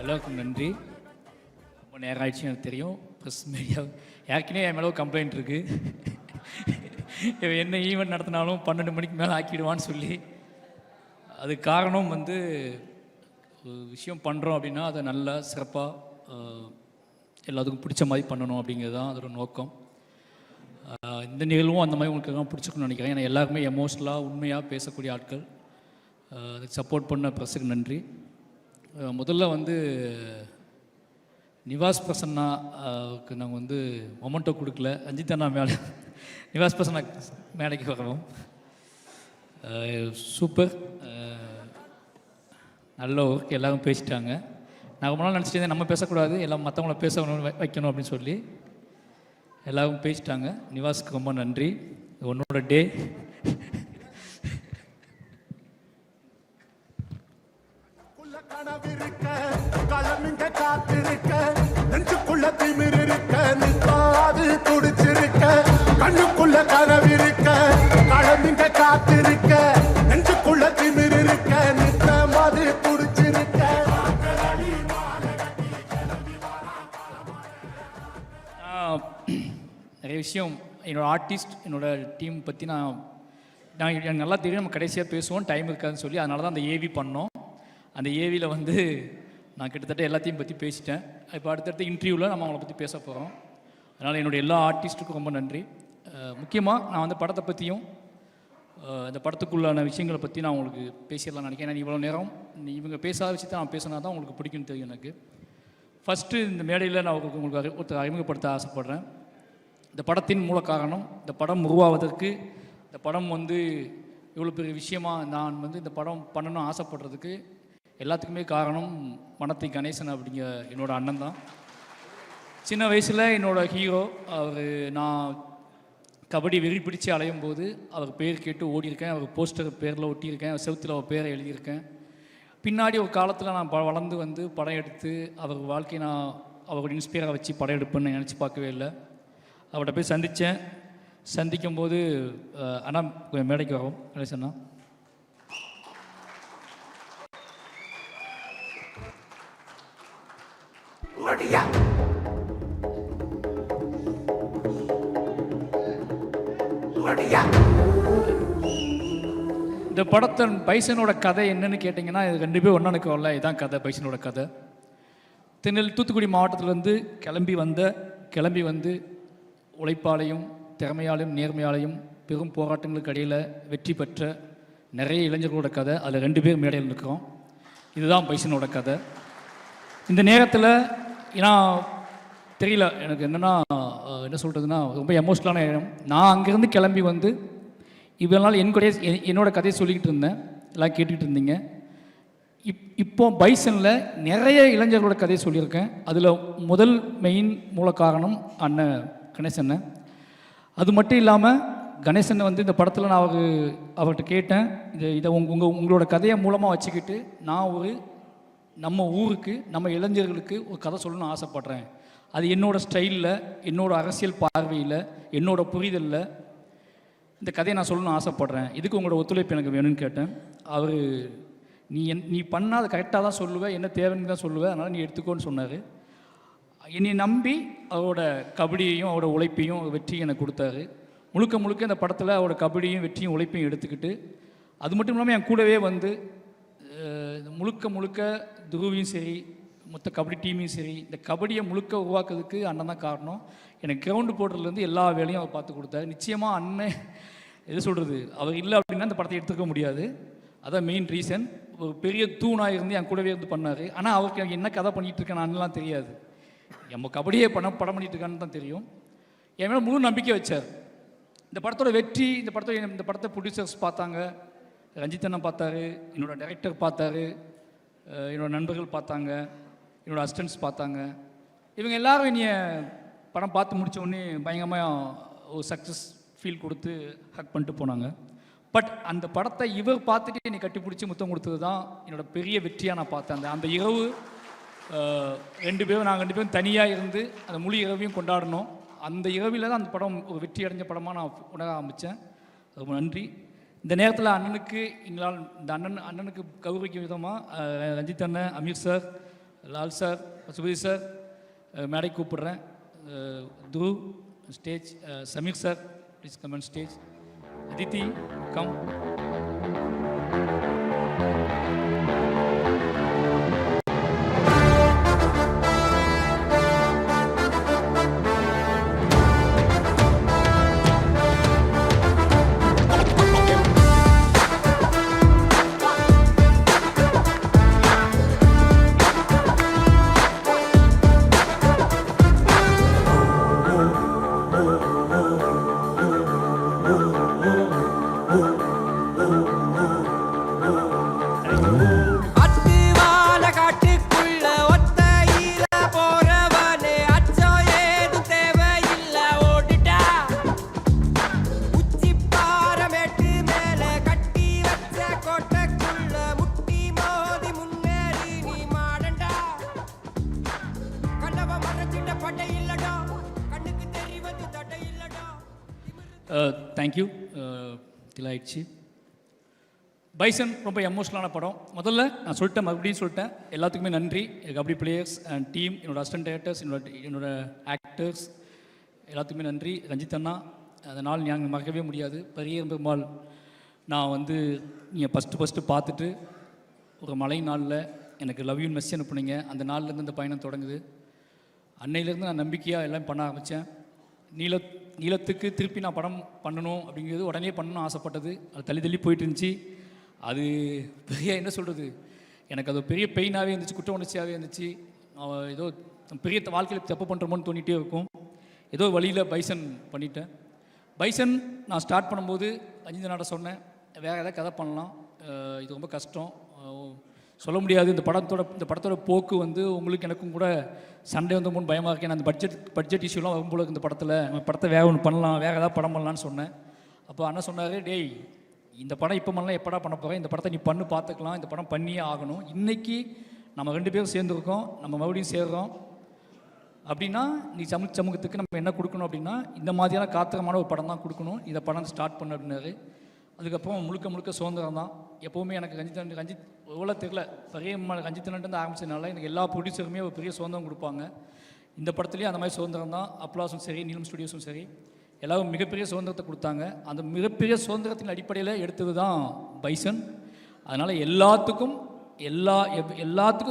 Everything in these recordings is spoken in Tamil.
எல்லாருக்கும் நன்றி. ரொம்ப நேரம் ஆயிடுச்சு எனக்கு தெரியும். ப்ரெஸ் மீடியா ஏற்கனவே என் மேலே கம்ப்ளைண்ட் இருக்குது. என்ன ஈவெண்ட் நடத்தினாலும் 12 மணிக்கு மேலே ஆக்கிடுவான்னு சொல்லி. அது காரணம் வந்து ஒரு விஷயம் பண்ணுறோம் அப்படின்னா அதை நல்லா சிறப்பாக எல்லாத்துக்கும் பிடிச்ச மாதிரி பண்ணணும் அப்படிங்கிறது தான் அதோட நோக்கம். இந்த நிகழ்வும் அந்த மாதிரி உங்களுக்கு எல்லாம் பிடிச்சிக்கணும்னு நினைக்கிறேன். ஏன்னா எல்லாருமே எமோஷ்னலாக உண்மையாக பேசக்கூடிய ஆட்கள். அதுக்கு சப்போர்ட் பண்ண ப்ரெஸ்ஸுக்கு நன்றி. முதல்ல வந்து நிவாஸ் பிரசன்னாவுக்கு நாங்கள் வந்து மொமெண்டோ கொடுக்கல. ரஞ்சித் அண்ணா மேலே நிவாஸ் பிரசன்னா மேடைக்கு வரணும். சூப்பர், நல்ல ஒர்க், எல்லோரும் பேசிட்டாங்க. நான் ரொம்ப நாள் நினச்சிட்டு நம்ம பேசக்கூடாது, எல்லாம் மற்றவங்கள பேசணும் வைக்கணும் அப்படின்னு சொல்லி எல்லோரும் பேசிட்டாங்க. நிவாஸுக்கு ரொம்ப நன்றி. உன்னோட டே. நெஞ்சுக்குள்ள திமிர் இருக்க நிற்காது துடிச்சிருக்க கண்ணுக்குள்ள கனவிருக்க களமிங்க காத்திருக்க நெஞ்சுக்குள்ள திமிர் இருக்க நிற்க மாதிரி துடிச்சிருக்க. நிறைய விஷயம் என்னோடய ஆர்டிஸ்ட் என்னோடய டீம் பற்றி நான் எனக்கு நல்லா தெரியும். நம்ம கடைசியாக பேசுவோம், டைம் இருக்காதுன்னு சொல்லி. அதனால தான் அந்த ஏவி பண்ணோம். அந்த ஏவியில் வந்து நான் கிட்டத்தட்ட எல்லாத்தையும் பற்றி பேசிட்டேன். இப்போ அடுத்தடுத்த இன்டர்வியூவில் நம்ம அவங்கள பற்றி பேச போகிறோம். அதனால் என்னுடைய எல்லா ஆர்டிஸ்ட்டுக்கும் ரொம்ப நன்றி. முக்கியமாக நான் வந்து படத்தை பற்றியும் இந்த படத்துக்குள்ளான விஷயங்களை பற்றி நான் உங்களுக்கு பேசிடலாம் நினைக்கிறேன். ஏன்னா இவ்வளோ நேரம் இவங்க பேசாத விஷயத்தை நான் பேசினா தான் உங்களுக்கு பிடிக்குன்னு தெரியும் எனக்கு. ஃபஸ்ட்டு இந்த மேடையில் நான் உங்களுக்கு ஒருத்தர் அறிமுகப்படுத்த ஆசைப்பட்றேன். இந்த படத்தின் மூல காரணம், இந்த படம் உருவாவதற்கு, இந்த படம் வந்து இவ்வளோ பெரிய விஷயமாக நான் வந்து இந்த படம் பண்ணணும்னு ஆசைப்படுறதுக்கு எல்லாத்துக்குமே காரணம் மணத்தி கணேசன் அப்படிங்கிற என்னோடய அண்ணன் தான். சின்ன வயசில் என்னோடய ஹீரோ அவர். நான் கபடி வெறி பிடிச்சி அலையும் போது அவர் பேர் கேட்டு ஓடியிருக்கேன். அவர் போஸ்டர் பேரில் ஒட்டியிருக்கேன், செவுத்தில் அவர் பேரை எழுதியிருக்கேன். பின்னாடி ஒரு காலத்தில் நான் வளர்ந்து வந்து படம் எடுத்து அவர் வாழ்க்கையை நான் அவரோட இன்ஸ்பயராக வச்சு படம் எடுப்பேன்னு நினச்சி பார்க்கவே இல்லை. அவர்கிட்ட போய் சந்தித்தேன். சந்திக்கும் போது அண்ணா கொஞ்சம் மேடைக்கு வரோம் கணேசண்ணா. இந்த படத்தை பைசனோட கதை என்னன்னு கேட்டிங்கன்னா, இது கண்டிப்பாக ஒன்றுக்கு வரல. இதுதான் கதை, பைசனோட கதை. தூத்துக்குடி மாவட்டத்திலேருந்து கிளம்பி வந்து உழைப்பாலையும் திறமையாலையும் நேர்மையாலையும் பெரும் போராட்டங்களுக்கு இடையில் வெற்றி பெற்ற நிறைய இளைஞர்களோட கதை. அதில் 2 பேர் மேடையில் இருக்கிறோம். இதுதான் பைசனோட கதை. இந்த நேரத்தில் ஏன்னா தெரியல எனக்கு என்ன சொல்கிறதுன்னா, ரொம்ப எமோஷ்னலான இடம். நான் அங்கேருந்து கிளம்பி வந்து இவ்வளோ நாள் என்னோட கதையை சொல்லிக்கிட்டு இருந்தேன், எல்லாம் கேட்டுக்கிட்டு இருந்தீங்க. இப்போ பைசனில் நிறைய இளைஞர்களோட கதையை சொல்லியிருக்கேன். அதில் முதல் மெயின் மூல காரணம் அண்ணன் கணேசண்ணன். அது மட்டும் இல்லாமல் கணேசனை வந்து இந்த படத்தில் நான் அவர்கிட்ட கேட்டேன், இதை உங்களோட கதையை மூலமாக வச்சுக்கிட்டு நான் நம்ம ஊருக்கு, நம்ம இளைஞர்களுக்கு ஒரு கதை சொல்லணும்னு ஆசைப்பட்றேன். அது என்னோடய ஸ்டைலில், என்னோடய அரசியல் பார்வையில், என்னோடய புரிதலில் இந்த கதையை நான் சொல்லணும்னு ஆசைப்பட்றேன். இதுக்கு உங்களோட ஒத்துழைப்பு எனக்கு வேணும்னு கேட்டேன். அவர் நீ பண்ணால் அதை கரெக்டாக தான் சொல்லுவேன், என்ன தேவைன்னு தான் சொல்லுவேன், அதனால் நீ எடுத்துக்கோன்னு சொன்னார். என்னை நம்பி அவரோட கபடியையும் அவரோட உழைப்பையும் வெற்றியும் எனக்கு கொடுத்தாரு. முழுக்க இந்த படத்தில் அவரோட கபடியும் வெற்றியும் உழைப்பையும் எடுத்துக்கிட்டு, அது மட்டும் இல்லாமல் என் கூடவே வந்து முழுக்க துருவியும் சரி, மொத்த கபடி டீமையும் சரி, இந்த கபடியை உருவாக்குறதுக்கு அண்ணன் தான் காரணம். எனக்கு கிரவுண்டு போடுறதுலேருந்து எல்லா வேலையும் அவர் பார்த்து கொடுத்தாரு. நிச்சயமாக அண்ணன் எது சொல்கிறது, அவர் இல்லை அப்படின்னா இந்த படத்தை எடுத்துக்க முடியாது. அதான் மெயின் ரீசன். ஒரு பெரிய தூணாக இருந்து என் கூடவே இருந்து பண்ணார். ஆனால் அவருக்கு எனக்கு என்ன கதை பண்ணிகிட்டு இருக்கேன் அண்ணன்லாம் தெரியாது. நம்ம கபடியே படம் பண்ணிகிட்டு இருக்கான்னு தான் தெரியும். என் மேலே முழு நம்பிக்கை வச்சார். இந்த படத்தோட வெற்றி, இந்த படத்தை ப்ரொடியூசர்ஸ் பார்த்தாங்க, ரஞ்சித் அண்ணன் பார்த்தாரு, என்னோடய டைரக்டர் பார்த்தாரு, என்னோடய நண்பர்கள் பார்த்தாங்க, என்னோடய அசிஸ்டன்ட்ஸ் பார்த்தாங்க. இவங்க எல்லோரும் என்னைய படம் பார்த்து முடித்த உடனே பயங்கரமாக ஒரு சக்ஸஸ் ஃபீல் கொடுத்து ஹக் பண்ணிட்டு போனாங்க. பட் அந்த படத்தை இவர் பார்த்துட்டு என்னை கட்டி பிடிச்சி முத்தம் கொடுத்தது தான் என்னோடய பெரிய வெற்றியாக நான் பார்த்தேன். அந்த இரவு நாங்கள் 2 பேரும் தனியாக இருந்து அந்த முழு இரவையும் கொண்டாடணும். அந்த இரவில் தான் அந்த படம் ஒரு வெற்றி அடைஞ்ச படமாக நான் உணர ஆரம்பித்தேன். ரொம்ப நன்றி. இந்த நேரத்தில் அண்ணனுக்கு எங்களால் இந்த அண்ணனுக்கு கௌரவிக்கும் விதமாக ரஞ்சித் அண்ணன், Ameer sir, Lal sir, Subathi sir, மேடை கூப்பிடுறேன். Dhruv stage, Sameer sir please come on stage. Adithi come. அத்துவான காட்டுக்குள்ள ஒத்தையில போறவனே அச்சம் ஏதும் தேவையில்ல ஓடிட்டா. உச்சி பாரமேட்டு மேல கட்டி வச்ச கோட்டைக்குள்ள முட்டி மோதி முன்னேறி நீ மாடண்டா. கண்டவ மறைச்சிட்ட பட்டை இல்லடா, கண்ணுக்கு தெரிவது தட்டை இல்லடா. தேங்க்யூ. திலாயிடுச்சு. பைசன் ரொம்ப எமோஷ்னலான படம். முதல்ல நான் சொல்லிட்டேன், மறுபடியும் சொல்லிட்டேன், எல்லாத்துக்குமே நன்றி. கபடி பிளேயர்ஸ் அண்ட் டீம், என்னோட அசிஸ்டன்ட் டைரக்டர்ஸ், என்னோட ஆக்டர்ஸ் எல்லாத்துக்குமே நன்றி. ரஞ்சித் அண்ணா, அந்த நாள் ஞாபகம் மறக்கவே முடியாது. பெரிய பெருமாள் நான் வந்து நீங்கள் ஃபஸ்ட்டு பார்த்துட்டு ஒரு மழை நாளில் எனக்கு லவ் யூன்னு மெசேஜ் அனுப்புனீங்க. அந்த நாள்லேருந்து இந்த பயணம் தொடங்குது. அன்னையிலேருந்து நான் நம்பிக்கையாக எல்லாம் பண்ண ஆரம்பித்தேன். நீளத்துக்கு திருப்பி நான் படம் பண்ணணும் அப்படிங்கிறது உடனே பண்ணணும்னு ஆசைப்பட்டது. அது தள்ளி போயிட்டு இருந்துச்சு. அது பெரிய என்ன சொல்கிறது, எனக்கு அது பெரிய பெயினாகவே இருந்துச்சு, குற்ற உணர்ச்சியாகவே இருந்துச்சு. ஏதோ பெரிய வாழ்க்கையில் தப்பு பண்ணுறோமோன்னு தோணிகிட்டே இருக்கும். ஏதோ வழியில் பைசன் பண்ணிட்டேன். பைசன் நான் ஸ்டார்ட் பண்ணும்போது ரஞ்சித் சொன்னேன், வேறு ஏதாவது கதை பண்ணலாம், இது ரொம்ப கஷ்டம், சொல்ல முடியாது. இந்த படத்தோட போக்கு வந்து உங்களுக்கு எனக்கும் கூட சண்டே வந்து முன் பயமாக இருக்கேன். அந்த பட்ஜெட் இஷ்யூலாம் வரும்போது இந்த படத்தை வேறு ஒன்று பண்ணலாம், வேறு ஏதாவது படம் பண்ணலான்னு சொன்னேன். அப்போ அண்ணன் சொன்னார், டேய் இந்த படம் இப்போ பண்ணலாம், எப்படா பண்ண போகிறேன், இந்த படத்தை நீ பண்ணு பார்த்துக்கலாம், இந்த படம் பண்ணியே ஆகணும். இன்றைக்கி நம்ம 2 பேரும் சேர்ந்துருக்கோம், நம்ம மறுபடியும் சேர்றோம் அப்படின்னா நீ சமூகத்துக்கு நம்ம என்ன கொடுக்கணும் அப்படின்னா இந்த மாதிரியான காத்திரமான ஒரு படம் தான் கொடுக்கணும், இதை படம் ஸ்டார்ட் பண்ண அப்படின்னாரு. அதுக்கப்புறம் முழுக்க சுதந்திரம் தான். எப்போவுமே எனக்கு ரஞ்சித் எவ்வளோ தெரியல, பெரிய ரஞ்சித்னு ஆரம்பிச்சதுனால எனக்கு எல்லா ப்ரொடியூசருமே ஒரு பெரிய சுதந்திரம் கொடுப்பாங்க. இந்த படத்துலேயும் அந்த மாதிரி சுதந்திரம் தான். அப்ளாஸும் சரி, நீலம் ஸ்டுடியோஸும் சரி, எல்லாரும் மிகப்பெரிய சுதந்திரத்தை கொடுத்தாங்க. அந்த மிகப்பெரிய சுதந்திரத்தின் அடிப்படையில் எடுத்தது தான் பைசன். அதனால் எல்லாத்துக்கும்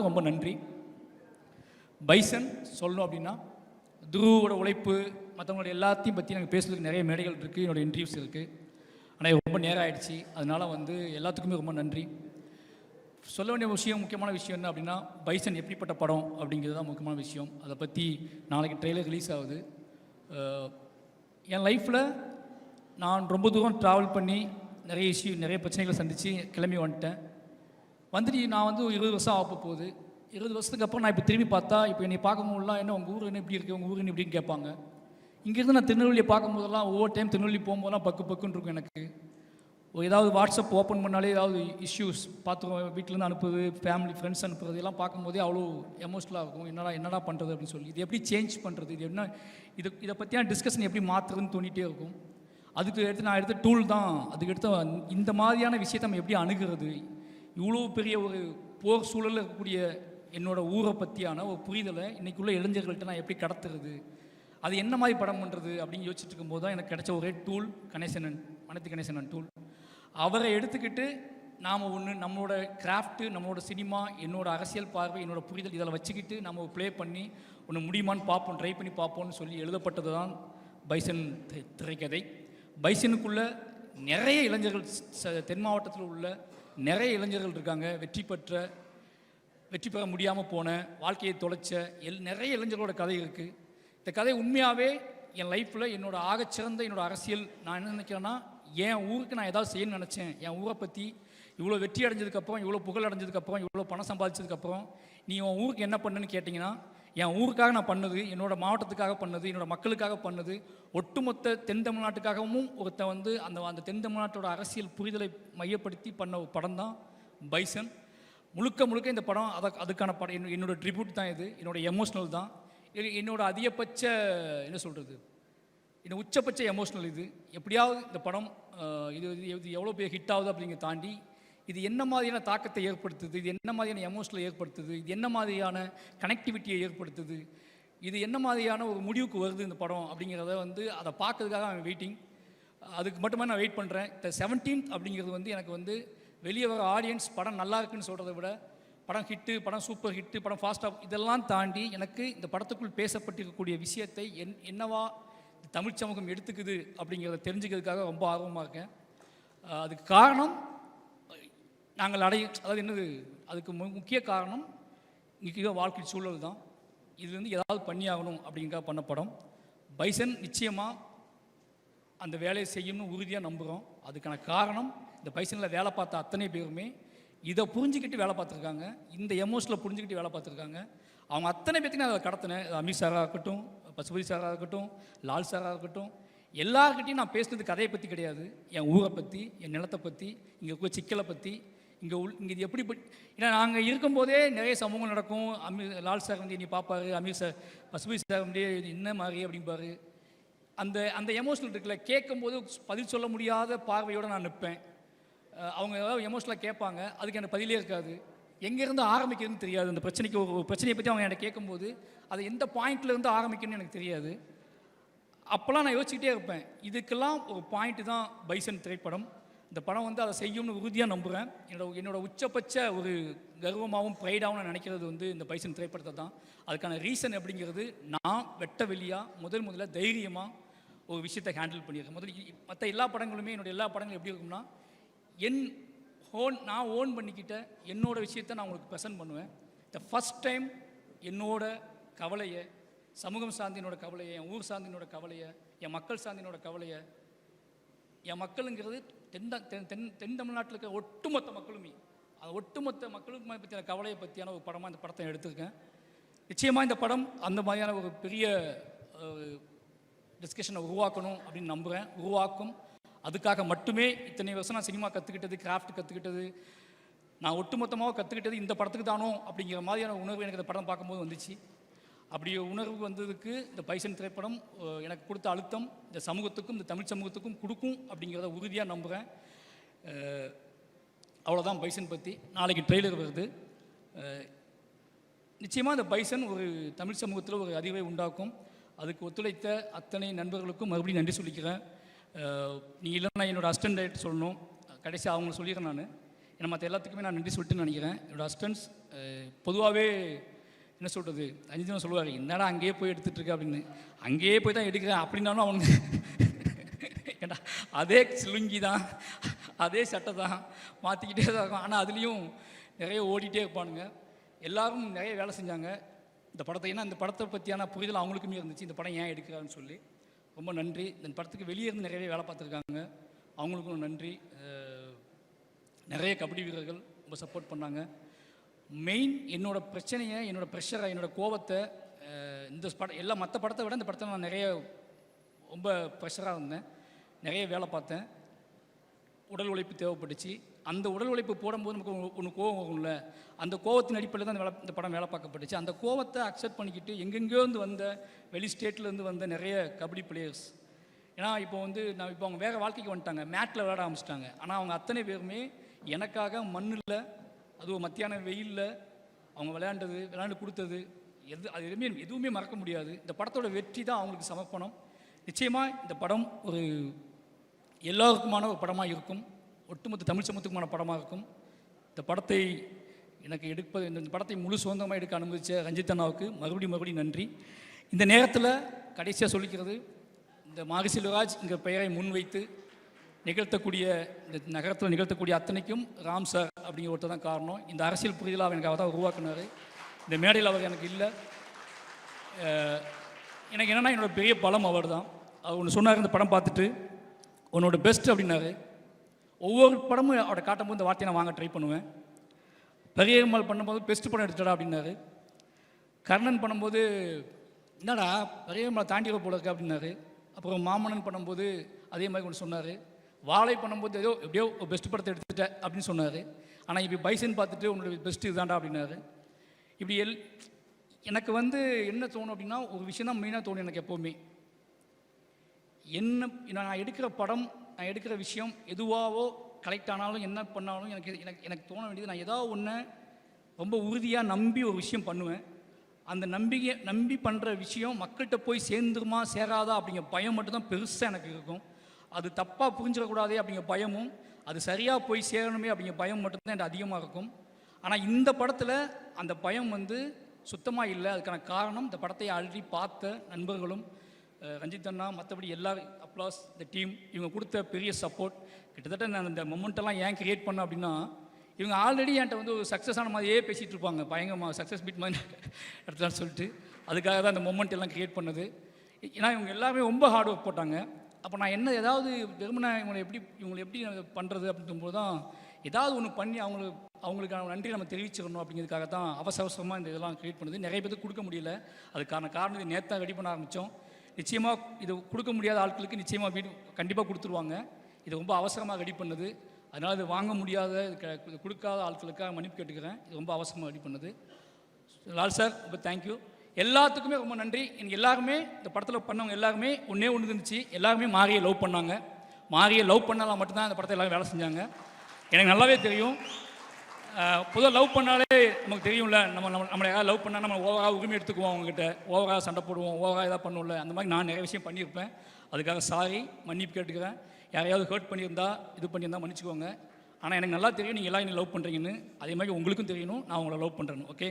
ரொம்ப நன்றி. பைசன் சொல்லணும் அப்படின்னா துருவோட உழைப்பு, மற்றவங்களோட எல்லாத்தையும் பற்றி எனக்கு பேசுறதுக்கு நிறைய மேடைகள் இருக்குது, என்னோடய இன்டர்வியூஸ் இருக்குது. ஆனால் ரொம்ப நேரம் ஆகிடுச்சு. அதனால் வந்து எல்லாத்துக்குமே ரொம்ப நன்றி. சொல்ல வேண்டிய முக்கியமான விஷயம் என்ன அப்படின்னா, பைசன் எப்படிப்பட்ட படம் அப்படிங்கிறது தான் முக்கியமான விஷயம். அதை பற்றி நாளைக்கு ட்ரெய்லர் ரிலீஸ் ஆகுது. என் லைஃப்பில் நான் ரொம்ப தூரம் ட்ராவல் பண்ணி நிறைய பிரச்சனைகளை சந்தித்து கிளம்பி வந்துட்டு நான் வந்து 20 வருஷம் ஆக போகுது. 20 வருஷத்துக்கு அப்புறம் நான் இப்போ திரும்பி பார்த்தா, இப்போ என்னை பார்க்கும்போதெல்லாம் என்ன உங்கள் ஊர் என்ன இப்படி இருக்குது, உங்கள் ஊர் என்ன இப்படின்னு கேட்பாங்க. இங்கேருந்து நான் திருநெல்வேலியை பார்க்கும்போதெல்லாம் ஒவ்வொரு டைம் திருநெல்வேலி போகும்போதெல்லாம் பக்குன்னு இருக்கும் எனக்கு. ஏதாவது வாட்ஸ்அப் ஓப்பன் பண்ணாலே ஏதாவது இஷ்யூஸ் பார்த்துருவோம், வீட்டிலேருந்து அனுப்புறது, ஃபேமிலி ஃப்ரெண்ட்ஸ் அனுப்புறது எல்லாம் பார்க்கும்போதே அவ்வளோ எமோஷ்னலாக இருக்கும். என்னடா பண்ணுறது அப்படின்னு சொல்லி, இது எப்படி சேஞ்ச் பண்ணுறது, இது என்ன, இதை பற்றியான டிஸ்கஷன் எப்படி மாற்றுறதுன்னு தோணிகிட்டே இருக்கும். நான் எடுத்த டூல் தான். இந்த மாதிரியான விஷயத்தை நம்ம எப்படி அணுகிறது, இவ்வளோ பெரிய ஒரு போர் சூழலில் இருக்கக்கூடிய என்னோடய ஊரை பற்றியான ஒரு புரிதலை இன்றைக்குள்ள இளைஞர்கள்ட்ட நான் எப்படி கடத்துறது, அது என்ன மாதிரி படம் பண்ணுறது அப்படின்னு யோசிச்சுட்டு இருக்கும்போது தான் எனக்கு கிடைச்ச ஒரே டூல் மனத்தி கணேசனன் டூல். அவரை எடுத்துக்கிட்டு நாம் நம்மளோட கிராஃப்ட்டு, நம்மளோட சினிமா, என்னோட அரசியல் பார்வை, என்னோட புரிதல் இதில் வச்சுக்கிட்டு நம்ம ப்ளே பண்ணி ஒன்று முடியுமான்னு பார்ப்போம், ட்ரை பண்ணி பார்ப்போம்னு சொல்லி எழுதப்பட்டது தான் பைசன் திரைக்கதை. பைசனுக்குள்ளே நிறைய இளைஞர்கள், தென் மாவட்டத்தில் உள்ள நிறைய இளைஞர்கள் இருக்காங்க. வெற்றி பெற முடியாமல் போன, வாழ்க்கையை தொலைச்ச நிறைய இளைஞர்களோட கதை இருக்குது. இந்த கதை உண்மையாகவே என் லைஃப்பில் என்னோட ஆகச்சிறந்த என்னோடய அரசியல். நான் என்ன நினைக்கிறேன்னா, என் ஊருக்கு நான் ஏதாவது செய்யணும்னு நினச்சேன். என் ஊரை பற்றி இவ்வளோ வெற்றி அடைஞ்சதுக்கப்புறம், இவ்வளோ புகழ் அடைஞ்சதுக்கப்புறம், இவ்வளோ பணம் சம்பாதிச்சதுக்கப்புறம் நீ உன் ஊருக்கு என்ன பண்ணுன்னு கேட்டிங்கன்னா, என் ஊருக்காக நான் பண்ணது, என்னோடய மாவட்டத்துக்காக பண்ணது, என்னோடய மக்களுக்காக பண்ணது, ஒட்டுமொத்த தென் தமிழ்நாட்டுக்காகவும் ஒருத்தன் அந்த தென் தமிழ்நாட்டோட அரசியல் புரிதலை மையப்படுத்தி பண்ண ஒரு படம் தான் பைசன். முழுக்க இந்த படம் அதுக்கான படம். என்னோடய ட்ரிபியூட் தான் இது, என்னோடய எமோஷ்னல் தான், என்னோடய அதிகபட்ச என்ன சொல்கிறது, என்னோட உச்சபட்ச எமோஷ்னல் இது. எப்படியாவது இந்த படம் இது எவ்வளோ பெரிய ஹிட் ஆகுது அப்படிங்கிறத தாண்டி இது என்ன மாதிரியான தாக்கத்தை ஏற்படுத்துது, இது என்ன மாதிரியான எமோஷனலை ஏற்படுத்துது, இது என்ன மாதிரியான கனெக்டிவிட்டியை ஏற்படுத்துது, இது என்ன மாதிரியான ஒரு முடிவுக்கு வருது இந்த படம் அப்படிங்கிறத வந்து அதை பார்க்கறதுக்காக அவன் வெயிட்டிங். அதுக்கு மட்டுமே நான் வெயிட் பண்ணுறேன். இந்த 17th அப்படிங்கிறது வந்து எனக்கு வந்து வெளியே வர ஆடியன்ஸ் படம் நல்லா இருக்குன்னு சொல்கிறத விட படம் ஹிட்டு, படம் சூப்பர் ஹிட்டு, படம் ஃபாஸ்ட்டாக இதெல்லாம் தாண்டி எனக்கு இந்த படத்துக்குள் பேசப்பட்டிருக்கக்கூடிய விஷயத்தை என்னவா தமிழ் சமூகம் எடுத்துக்குது அப்படிங்கிறத தெரிஞ்சுக்கிறதுக்காக ரொம்ப ஆர்வமாக இருக்கேன். அதுக்கு காரணம் நாங்கள் அதாவது என்னது, அதுக்கு முக்கிய காரணம் இன்றைக்கி வாழ்க்கை சூழல் தான். இதுலேருந்து ஏதாவது பண்ணி ஆகணும் அப்படிங்கிறக்காக பண்ண படம். பைசன் நிச்சயமாக அந்த வேலையை செய்யணும்னு உறுதியாக நம்புகிறோம். அதுக்கான காரணம் இந்த பைசனில் வேலை பார்த்த அத்தனை பேருமே இதை புரிஞ்சுக்கிட்டு வேலை பார்த்துருக்காங்க, இந்த எமோஷனில் புரிஞ்சுக்கிட்டு வேலை பார்த்துருக்காங்க. அவங்க அத்தனை பேர்த்தையும் நான் அதை கடத்தினேன். அமீர் சாராக இருக்கட்டும், பசுபதி சாராக இருக்கட்டும், லால் சாராக இருக்கட்டும், எல்லாருக்கிட்டையும் நான் பேசுனது கதையை பற்றி கிடையாது, என் ஊரை பற்றி, என் நிலத்தை பற்றி, இங்கே இருக்க சிக்கலை பற்றி, இங்கே இது எப்படி ஏன்னா நாங்கள் இருக்கும்போதே நிறைய சமூகம் நடக்கும். லால் சார் வந்து நீ பார்ப்பாரு, அமீர் சார் பசுபதி சார் வந்து என்ன மாதிரி அப்படிம்பாரு. அந்த அந்த எமோஷனல் இருக்குல்ல, கேட்கும்போது பதில் சொல்ல முடியாத பார்வையோடு நான் நிற்பேன். அவங்க ஏதாவது எமோஷனலாக கேட்பாங்க, அதுக்கு எனக்கு பதிலே இருக்காது, எங்கேருந்து ஆரம்பிக்கிறதுன்னு தெரியாது. அந்த பிரச்சனைக்கு ஒரு பிரச்சனையை பற்றி அவங்க என்கிட்ட கேட்கும்போது அதை எந்த பாயிண்ட்லேருந்து ஆரம்பிக்கணும்னு எனக்கு தெரியாது. அப்போல்லாம் நான் யோசிச்சுக்கிட்டே இருப்பேன். இதுக்கெல்லாம் ஒரு பாயிண்ட்டு தான் பைசன் திரைப்படம். இந்த படம் வந்து அதை செய்யும்னு உறுதியாக நம்புகிறேன். என்னோட உச்சபட்ச ஒரு கர்வமாகவும் ப்ரைடாகவும் நான் நினைக்கிறது வந்து இந்த பைசன் திரைப்படத்தை தான். அதுக்கான ரீசன் அப்படிங்கிறது நான் வெட்ட வெளியாக முதல்ல தைரியமாக ஒரு விஷயத்தை ஹேண்டில் பண்ணியிருக்கேன். மற்ற எல்லா படங்களுமே என்னோடய எல்லா படங்களும் எப்படி இருக்கும்னா நான் ஓன் பண்ணிக்கிட்ட என்னோட விஷயத்தை நான் உங்களுக்கு ப்ரெசென்ட் பண்ணுவேன். த ஃபஸ்ட் டைம் என்னோட கவலையை, சமூகம் சார்ந்தினோட கவலையை, என் ஊர் சார்ந்தினோட கவலையை, என் மக்கள் சார்ந்தினோட கவலையை, என் மக்களுங்கிறது தென் தமிழ்நாட்டில் இருக்கிற ஒட்டுமொத்த மக்களுமே, அந்த ஒட்டுமொத்த மக்களுக்கு பற்றின கவலையை பற்றியான ஒரு படமாக இந்த படத்தை எடுத்திருக்கேன். நிச்சயமாக இந்த படம் அந்த மாதிரியான ஒரு பெரிய டிஸ்கஷனை உருவாக்கணும் அப்படின்னு நம்புகிறேன், உருவாக்கும். அதுக்காக மட்டுமே இத்தனை வருஷம் நான் சினிமா கற்றுக்கிட்டது, கிராஃப்ட் கற்றுக்கிட்டது, நான் ஒட்டுமொத்தமாக கற்றுக்கிட்டது இந்த படத்துக்கு தானோ அப்படிங்கிற மாதிரியான உணர்வு எனக்கு இந்த படம் பார்க்கும்போது வந்துச்சு. அப்படி உணர்வு வந்ததுக்கு இந்த பைசன் திரைப்படம் எனக்கு கொடுத்த அழுத்தம் இந்த சமூகத்துக்கும் இந்த தமிழ் சமூகத்துக்கும் கொடுக்கும் அப்படிங்கிறத உறுதியாக நம்புகிறேன். அவ்வளோதான் பைசன் பற்றி. நாளைக்கு ட்ரெய்லர் வருது. நிச்சயமாக இந்த பைசன் ஒரு தமிழ் சமூகத்தில் ஒரு அறிவை உண்டாக்கும். அதுக்கு ஒத்துழைத்த அத்தனை நண்பர்களுக்கும் மறுபடியும் நன்றி சொல்லிக்கிறேன். நீங்கள் இல்லைன்னா என்னோடய அசிஸ்டன்ட் டைரக்டர் சொல்லணும், கடைசியாக அவங்கள சொல்லிடுறேன். நான் ஏன்னா மற்ற எல்லாத்துக்குமே நான் நன்றி சொல்லிட்டுன்னு நினைக்கிறேன். என்னோடய அசிஸ்டன்ட்ஸ் பொதுவாகவே என்ன சொல்கிறது, அஞ்சுதான் சொல்லுவார், என்னடா அங்கேயே போய் எடுத்துகிட்ருக்க அப்படின்னு. அங்கேயே போய் தான் எடுக்கிறேன் அப்படின்னாலும் அவங்க ஏன்னா அதே சிலுங்கி தான், அதே சட்டை தான், மாற்றிக்கிட்டே தான் இருக்கும். ஆனால் அதுலேயும் நிறைய ஓடிட்டே இருப்பானுங்க. எல்லோரும் நிறைய வேலை செஞ்சாங்க இந்த படத்தை. ஏன்னா இந்த படத்தை பற்றியான புரிதல் அவங்களுக்குமே இருந்துச்சு, இந்த படம் ஏன் எடுக்கிறான்னு சொல்லி. ரொம்ப நன்றி. இந்த படத்துக்கு வெளியே இருந்து நிறையவே வேலை பார்த்துருக்காங்க, அவங்களுக்கும் நன்றி. நிறைய கபடி வீரர்கள் ரொம்ப சப்போர்ட் பண்ணாங்க. மெயின் என்னோடய பிரச்சனையை, என்னோடய ப்ரெஷரை, என்னோடய கோபத்தை இந்த படம் மற்ற படத்தை விட இந்த படத்தை நான் நிறைய ரொம்ப ப்ரெஷராக இருந்தேன், நிறைய வேலை பார்த்தேன், உடல் உழைப்பு தேவைப்பட்டுச்சு. அந்த உடல் உழைப்பு போடும்போது நமக்கு ஒன்று கோவம் வரும்ல, அந்த கோவத்தின் அடிப்படையில் தான் இந்த படம் வேலை பார்க்கப்பட்டுச்சு. அந்த கோவத்தை அக்செப்ட் பண்ணிக்கிட்டு எங்கெங்கேருந்து வந்த வெளி ஸ்டேட்லேருந்து வந்த நிறைய கபடி பிளேயர்ஸ், ஏன்னா இப்போ அவங்க வேறு வாழ்க்கைக்கு வந்துட்டாங்க, மேட்டில் விளையாட ஆரம்பிச்சிட்டாங்க. ஆனால் அவங்க அத்தனை பேருமே எனக்காக மண்ணில், அதுவும் மத்தியான வெயிலில் அவங்க விளையாண்டு கொடுத்தது அது எதுவுமே மறக்க முடியாது. இந்த படத்தோட வெற்றி தான் அவங்களுக்கு சமர்ப்பணம். நிச்சயமாக இந்த படம் ஒரு எல்லாருக்குமான ஒரு படமாக இருக்கும், ஒட்டுமொத்த தமிழ் சமூகத்துக்குமான படமாக இருக்கும். இந்த படத்தை எனக்கு இந்த படத்தை முழு சுதந்திரமாக எடுக்க அனுமதித்த ரஞ்சித் அண்ணாவுக்கு மறுபடியும் நன்றி. இந்த நேரத்தில் கடைசியாக சொல்லிக்கிறது, இந்த மாரி செல்வராஜ் இங்கே பெயரை முன்வைத்து நிகழ்த்தக்கூடிய இந்த நகரத்தில் நிகழ்த்தக்கூடிய அத்தனைக்கும் ராம் சார் அப்படிங்கிற ஒருத்தர் தான் காரணம். இந்த அரசியல் புரிதலாக அவர் எனக்கு அவர் தான் உருவாக்குனார். இந்த மேடையில் அவர் எனக்கு இல்லை. எனக்கு என்னென்னா என்னோடய பெரிய பலம் அவர் தான். அவர் ஒன்று சொன்னார், இந்த படம் பார்த்துட்டு உன்னோட பெஸ்ட் அப்படின்னாரு. ஒவ்வொரு படமும் அவரை காட்டும்போது இந்த வார்த்தையை நான் வாங்க ட்ரை பண்ணுவேன். பெரியம்மாள் பண்ணும்போது பெஸ்ட் படம் எடுத்துடா அப்படின்னாரு. கர்ணன் பண்ணும்போது என்னடா பெரியம்மாள் தாண்டி போல இருக்கு அப்படின்னாரு. அப்புறம் மாமன்னன் பண்ணும்போது அதே மாதிரி ஒன்று சொன்னார். வாழை பண்ணும்போது எப்படியோ பெஸ்ட் படத்தை எடுத்துட்ட அப்படின்னு சொன்னார். ஆனால் இப்போ பைசன் பார்த்துட்டு உன்னோட பெஸ்ட்டு இதுதான்டா அப்படின்னாரு. இப்படி எனக்கு என்ன தோணும் அப்படின்னா, ஒரு விஷயம் தான் மெயினாக தோணும் எனக்கு எப்போவுமே. நான் எடுக்கிற படம், நான் எடுக்கிற விஷயம் எதுவாவோ கலெக்ட் ஆனாலும் என்ன பண்ணாலும் எனக்கு எனக்கு எனக்கு தோண வேண்டியது, நான் ஏதாவது ஒன்று ரொம்ப உறுதியாக நம்பி ஒரு விஷயம் பண்ணுவேன். அந்த நம்பி பண்ணுற விஷயம் மக்கள்கிட்ட போய் சேர்ந்துருமா சேராதா அப்படிங்கிற பயம் மட்டும்தான் பெருசாக எனக்கு இருக்கும். அது தப்பாக புரிஞ்சிடக்கூடாதே அப்படிங்கிற பயமும், அது சரியாக போய் சேரணுமே அப்படிங்கிற பயம் மட்டும்தான் எனக்கு அதிகமாக இருக்கும். ஆனால் இந்த படத்தில் அந்த பயம் வந்து சுத்தமாக இல்லை. அதுக்கான காரணம் இந்த படத்தை ஆல்ரெடி பார்த்த நண்பர்களும், ரஞ்சித் அண்ணா, மற்றபடி எல்லாரும், அப்ளாஸ், இந்த டீம், இவங்க கொடுத்த பெரிய சப்போர்ட். கிட்டத்தட்ட நான் இந்த மொமெண்ட்டெல்லாம் ஏன் கிரியேட் பண்ணேன் அப்படின்னா, இவங்க ஆல்ரெடி என்கிட்ட வந்து ஒரு சக்ஸஸ் ஆன மாதிரியே பேசிகிட்டு இருப்பாங்க, பயங்கரமாக சக்ஸஸ் பீட் மாதிரி எடுத்துலான்னு சொல்லிட்டு. அதுக்காக தான் இந்த மொமெண்ட் எல்லாம் கிரியேட் பண்ணது. ஏன்னா இவங்க எல்லாருமே ரொம்ப ஹார்ட் ஒர்க் போட்டாங்க. அப்போ நான் என்ன ஏதாவது வெறுமனே இவங்களை எப்படி பண்ணுறது அப்படிங்கும்போது தான் ஏதாவது ஒன்று பண்ணி அவங்களுக்கான நன்றி நம்ம தெரிவிச்சிடணும் அப்படிங்கிறதுக்காக தான் அவசரமாக இந்த இதெல்லாம் கிரியேட் பண்ணுது. நிறைய பேருக்கு கொடுக்க முடியல. அதுக்கான காரணம் இது நேற்று ரெடி பண்ண ஆரம்பித்தோம். நிச்சயமாக இது கொடுக்க முடியாத ஆட்களுக்கு நிச்சயமாக வீடு கண்டிப்பாக கொடுத்துருவாங்க. இது ரொம்ப அவசரமாக ரெடி பண்ணது. அதனால் இது வாங்க முடியாத இது கொடுக்காத ஆட்களுக்காக மன்னிப்பு கேட்டுக்கிறேன். இது ரொம்ப அவசரமாக ரெடி பண்ணது. லால் சார் ரொம்ப தேங்க்யூ. எல்லாத்துக்குமே ரொம்ப நன்றி. எனக்கு எல்லாருமே இந்த படத்தில் பண்ணவங்க எல்லாருமே ஒன்றே ஒன்று இருந்துச்சு, எல்லாருமே மாரியை லவ் பண்ணாங்க. மாரியை லவ் பண்ணாலும் மட்டும்தான் இந்த படத்தை எல்லாரும் வேலை செஞ்சாங்க. எனக்கு நல்லாவே தெரியும். பொதுவாக லவ் பண்ணாலே நமக்கு தெரியும்ல, நம்மளை யாராவது லவ் பண்ணால் நம்ம ஓவராக உரிமை எடுத்துக்குவோம், அவங்ககிட்ட ஓவராக சண்டை போடுவோம், ஓவராக எதாவது பண்ணுவோம்ல. அந்த மாதிரி நான் நிறைய விஷயம் பண்ணியிருப்பேன். அதுக்காக சாரி, மன்னிப்பு கேட்டுக்கிறேன். யாரையாவது ஹர்ட் பண்ணியிருந்தா இது பண்ணியிருந்தா மன்னிச்சுக்கோங்க. ஆனால் எனக்கு நல்லா தெரியும் நீங்கள் எல்லாம் என்னை லவ் பண்ணுறீங்கன்னு. அதே மாதிரி உங்களுக்கும் தெரியணும் நான் உங்களை லவ் பண்ணுறேன்னு. ஓகே,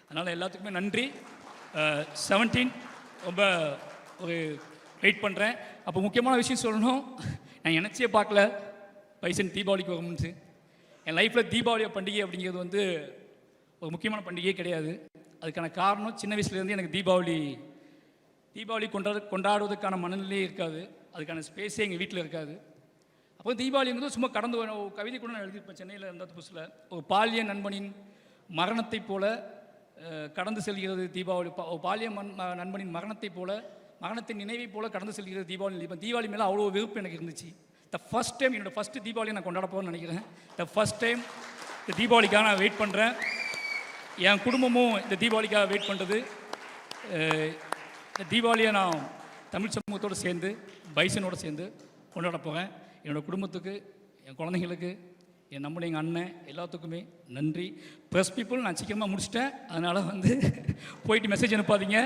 அதனால் எல்லாத்துக்குமே நன்றி. 17 ரொம்ப ஒரு வெயிட் பண்ணுறேன். அப்போ முக்கியமான விஷயம் சொல்லணும், நான் நினச்சே பார்க்கல பைசன் தீபாவளிக்கு வரும்னு. என் லைஃப்பில் தீபாவளி பண்டிகை அப்படிங்கிறது வந்து ஒரு முக்கியமான பண்டிகையே கிடையாது. அதுக்கான காரணம் சின்ன வயசுலேருந்து எனக்கு தீபாவளி கொண்டாடுவதற்கான மனநிலையே இருக்காது, அதுக்கான ஸ்பேஸே எங்கள் வீட்டில் இருக்காது. அப்போ தீபாவளிங்கிறது சும்மா கடந்து ஒரு கவிதை கூட நான் எழுதியிருப்பேன் சென்னையில் இருந்த புதுசில். ஒரு பாலிய நண்பனின் மரணத்தை போல கடந்து செல்கிறது தீபாவளி. பாலிய நண்பனின் மரணத்தை போல, மரணத்தின் நினைவை போல கடந்து செல்கிறது தீபாவளி. இப்போ தீபாவளி மேலே அவ்வளோ வெறுப்பு எனக்கு இருந்துச்சு. ஃபர்ஸ்ட் டைம் என்னோடய ஃபஸ்ட்டு தீபாவளியை நான் கொண்டாட போகிறேன்னு நினைக்கிறேன். ஃபர்ஸ்ட் டைம் இந்த தீபாவளிக்காக நான் வெயிட் பண்ணுறேன். என் குடும்பமும் இந்த தீபாவளிக்காக வெயிட் பண்ணுறது. இந்த தீபாவளியை நான் தமிழ் சமூகத்தோடு சேர்ந்து பைசனோடு சேர்ந்து கொண்டாட போகிறேன். என்னோடய குடும்பத்துக்கு, என் குழந்தைங்களுக்கு, என் நம்மளை எங்கள் அண்ணன் எல்லாத்துக்குமே நன்றி. ப்ரெஸ் பீப்புள் நான் சீக்கிரமாக முடிச்சிட்டேன். அதனால் வந்து போயிட்டு மெசேஜ் அனுப்பாதீங்க,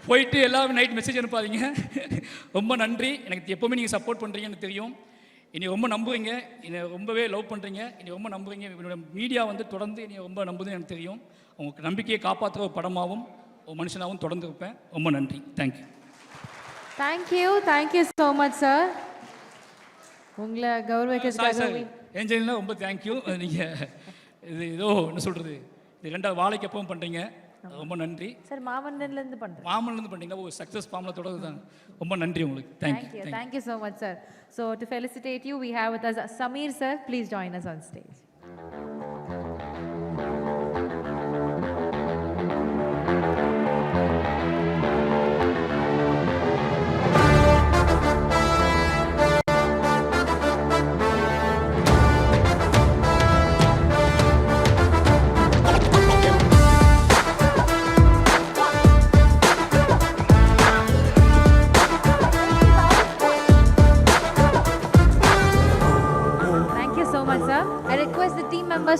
போயிட்டு எல்லாரும் நைட் மெசேஜ் அனுப்பாதீங்க. ரொம்ப நன்றி. எனக்கு எப்போவுமே நீங்கள் சப்போர்ட் பண்ணுறீங்கன்னு தெரியும். என்னை ரொம்ப நம்புறீங்க, என்னை ரொம்பவே லவ் பண்ணுறீங்க, என்னை ரொம்ப நம்புறீங்க. என்னோட மீடியா வந்து தொடர்ந்து என்னை ரொம்ப நம்புதுன்னு எனக்கு தெரியும். உங்களுக்கு நம்பிக்கையை காப்பாற்றுற ஒரு படமாகவும் ஒரு மனுஷனாகவும் தொடர்ந்து இருப்பேன். ரொம்ப நன்றி. Thank you so much sir. உங்களை கௌரவிக்கிறதுக்காக ஏஞ்சலினா ரொம்ப தேங்க்யூ. நீங்கள் இது ஏதோ என்ன சொல்கிறது, இது 2வது வாழைக்கு எப்பவும் பண்ணுறீங்க, ரொம்ப நன்றி சார். மாமன்னன்லேருந்து பண்ணுறீங்களா, ஒரு சக்ஸஸ் ஃபார்மில் தொடர்ந்து தான். ரொம்ப நன்றி உங்களுக்கு. Thank you so much sir. So to felicitate you we have with us Sameer sir. Please join us on stage.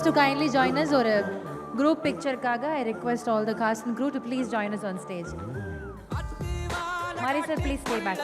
To kindly join us or a group picture kaga, I request all the cast and crew to please join us on stage. Mari sir, please stay back.